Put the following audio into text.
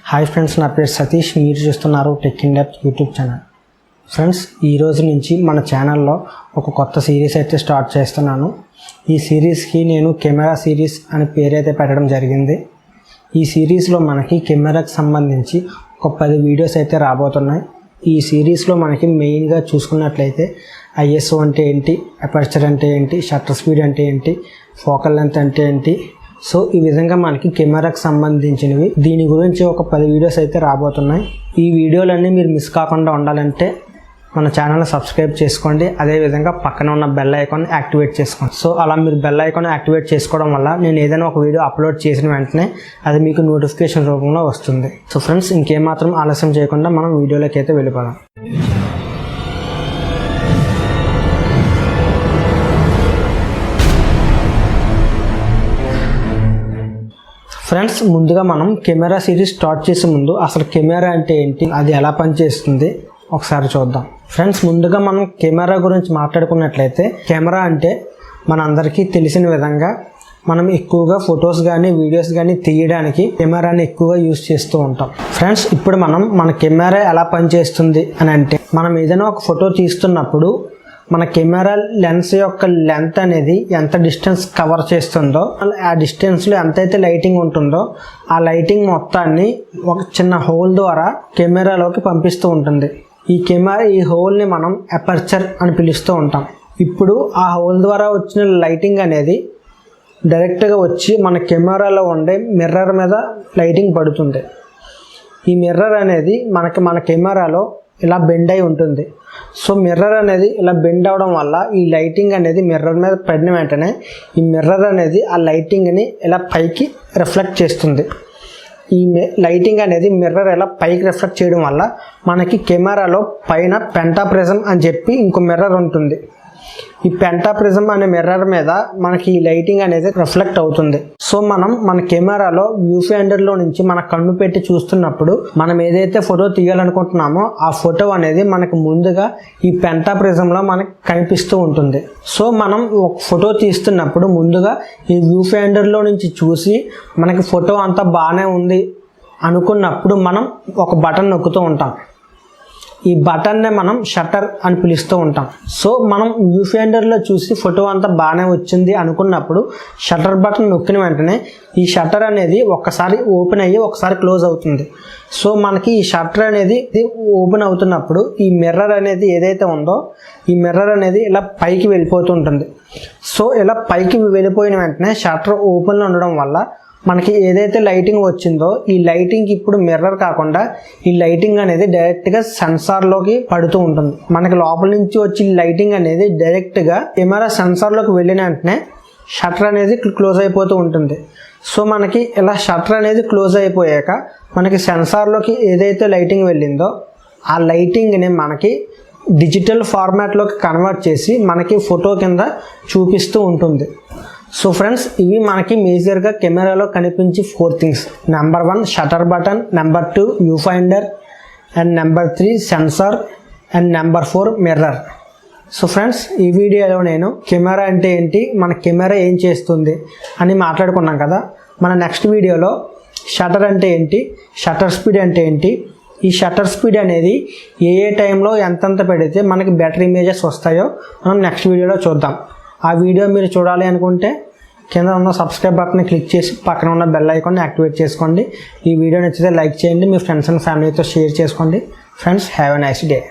Hi friends, నా పేరు సతీష్. మీరు చూస్తున్నారు techindepth యూట్యూబ్ ఛానల్. ఫ్రెండ్స్, ఈ రోజు నుంచి మన ఛానల్లో ఒక కొత్త సిరీస్ అయితే స్టార్ట్ చేస్తున్నాను. ఈ సిరీస్కి నేను కెమెరా సిరీస్ అని పేరైతే పెట్టడం జరిగింది. ఈ సిరీస్లో మనకి కెమెరాకి సంబంధించి ఒక 10 వీడియోస్ అయితే రాబోతున్నాయి. ఈ సిరీస్లో మనకి మెయిన్గా చూసుకున్నట్లయితే ISO అంటే ఏంటి, అపర్చర్ అంటే ఏంటి, షట్టర్ స్పీడ్ అంటే ఏంటి, ఫోకల్ లెంత్ అంటే ఏంటి, సో ఈ విధంగా మనకి కెమెరాకి సంబంధించినవి దీని గురించి ఒక 10 వీడియోస్ అయితే రాబోతున్నాయి. ఈ వీడియోలన్నీ మీరు మిస్ కాకుండా ఉండాలంటే మన ఛానల్ని సబ్స్క్రైబ్ చేసుకోండి. అదేవిధంగా పక్కన ఉన్న బెల్ ఐకాన్ యాక్టివేట్ చేసుకోండి. సో అలా మీరు బెల్ ఐకాన్ యాక్టివేట్ చేసుకోవడం వల్ల నేను ఏదైనా ఒక వీడియో అప్లోడ్ చేసిన వెంటనే అది మీకు నోటిఫికేషన్ రూపంలో వస్తుంది. సో ఫ్రెండ్స్, ఇంకేమాత్రం ఆలస్యం చేయకుండా మనం వీడియోలోకి అయితే వెళ్ళిపోదాం. ఫ్రెండ్స్, ముందుగా మనం కెమెరా సిరీస్ స్టార్ట్ చేసే ముందు అసలు కెమెరా అంటే ఏంటి, అది ఎలా పనిచేస్తుంది ఒకసారి చూద్దాం. ఫ్రెండ్స్, ముందుగా మనం కెమెరా గురించి మాట్లాడుకున్నట్లయితే కెమెరా అంటే మనందరికీ తెలిసిన విధంగా మనం ఎక్కువగా ఫొటోస్ కానీ వీడియోస్ కానీ తీయడానికి కెమెరాని ఎక్కువగా యూజ్ చేస్తూ ఉంటాం. ఫ్రెండ్స్, ఇప్పుడు మనం మన కెమెరా ఎలా పనిచేస్తుంది అని అంటే, మనం ఏదైనా ఒక ఫోటో తీస్తున్నప్పుడు మన కెమెరా లెన్స్ యొక్క లెంత్ అనేది ఎంత డిస్టెన్స్ కవర్ చేస్తుందో, ఆ డిస్టెన్స్లో ఎంతైతే లైటింగ్ ఉంటుందో ఆ లైటింగ్ మొత్తాన్ని ఒక చిన్న హోల్ ద్వారా కెమెరాలోకి పంపిస్తూ ఉంటుంది. ఈ హోల్ని మనం అపర్చర్ అని పిలుస్తూ ఉంటాం. ఇప్పుడు ఆ హోల్ ద్వారా వచ్చిన లైటింగ్ అనేది డైరెక్ట్గా వచ్చి మన కెమెరాలో ఉండే మిర్రర్ మీద లైటింగ్ పడుతుంది. ఈ మిర్రర్ అనేది మన కెమెరాలో ఇలా బెండ్ అయి ఉంటుంది. సో మిర్రర్ అనేది ఇలా బెండ్ అవడం వల్ల ఈ లైటింగ్ అనేది మిర్రర్ మీద పడిన వెంటనే ఈ మిర్రర్ అనేది ఆ లైటింగ్ని ఇలా పైకి రిఫ్లెక్ట్ చేస్తుంది. ఈ లైటింగ్ అనేది మిర్రర్ ఇలా పైకి రిఫ్లెక్ట్ చేయడం వల్ల మనకి కెమెరాలో పైన పెంటాప్రిజం అని చెప్పి ఇంకో మిర్రర్ ఉంటుంది. ఈ పెంటాప్రిజం అనే మిర్రర్ మీద మనకి ఈ లైటింగ్ అనేది రిఫ్లెక్ట్ అవుతుంది. సో మనం మన కెమెరాలో వ్యూ ఫైండర్లో నుంచి మన కన్ను పెట్టి చూస్తున్నప్పుడు మనం ఏదైతే ఫోటో తీయాలనుకుంటున్నామో ఆ ఫోటో అనేది మనకు ముందుగా ఈ పెంటాప్రిజంలో మనకు కనిపిస్తూ ఉంటుంది. సో మనం ఒక ఫోటో తీస్తున్నప్పుడు ముందుగా ఈ వ్యూ ఫైండర్లో నుంచి చూసి మనకి ఫోటో అంతా బాగానే ఉంది అనుకున్నప్పుడు మనం ఒక బటన్ నొక్కుతూ ఉంటాం. ఈ బటన్నే మనం షట్టర్ అని పిలుస్తూ ఉంటాం. సో మనం వ్యూ ఫైండర్లో చూసి ఫోటో అంతా బాగానే వచ్చింది అనుకున్నప్పుడు షట్టర్ బటన్ నొక్కిన వెంటనే ఈ షట్టర్ అనేది ఒక్కసారి ఓపెన్ అయ్యి ఒకసారి క్లోజ్ అవుతుంది. సో మనకి ఈ షట్టర్ అనేది ఓపెన్ అవుతున్నప్పుడు ఈ మిర్రర్ అనేది ఏదైతే ఉందో ఈ మిర్రర్ అనేది ఇలా పైకి వెళ్ళిపోతుంటుంది. సో ఇలా పైకి వెళ్ళిపోయిన వెంటనే షట్టర్ ఓపెన్లో ఉండడం వల్ల మనకి ఏదైతే లైటింగ్ వచ్చిందో ఈ లైటింగ్ ఇప్పుడు మిర్రర్ కాకుండా ఈ లైటింగ్ అనేది డైరెక్ట్గా సెన్సార్లోకి పడుతూ ఉంటుంది. మనకి లోపల నుంచి వచ్చి లైటింగ్ అనేది డైరెక్ట్గా కెమెరా సెన్సార్లోకి వెళ్ళిన వెంటనే షట్టర్ అనేది క్లోజ్ అయిపోతూ ఉంటుంది. సో మనకి ఇలా షట్టర్ అనేది క్లోజ్ అయిపోయాక మనకి సెన్సార్లోకి ఏదైతే లైటింగ్ వెళ్ళిందో ఆ లైటింగ్ని మనకి డిజిటల్ ఫార్మాట్లోకి కన్వర్ట్ చేసి మనకి ఫోటో కింద చూపిస్తూ ఉంటుంది. సో ఫ్రెండ్స్, ఇవి మనకి మేజర్గా కెమెరాలో కనిపించే 4 things. Number 1 shutter button, number 2 viewfinder, and number 3 sensor, and number 4 mirror. So friends, ఈ వీడియోలో నేను కెమెరా అంటే ఏంటి, మన కెమెరా ఏం చేస్తుంది అని మాట్లాడుకున్నాం కదా. మన నెక్స్ట్ వీడియోలో షటర్ అంటే ఏంటి, షటర్ స్పీడ్ అంటే ఏంటి, ఈ షట్టర్ స్పీడ్ అనేది ఏ టైంలో ఎంతెంత పెడితే మనకి బెటర్ ఇమేజెస్ వస్తాయో మనం నెక్స్ట్ వీడియోలో చూద్దాం. ఆ వీడియో మీరు చూడాలి అనుకుంటే కింద ఉన్న సబ్స్క్రైబ్ బటన్ని క్లిక్ చేసి పక్కన ఉన్న బెల్ ఐకాన్ని యాక్టివేట్ చేసుకోండి. ఈ వీడియో నచ్చితే లైక్ చేయండి, మీ ఫ్రెండ్స్ అండ్ ఫ్యామిలీతో షేర్ చేసుకోండి. Friends, have a nice day.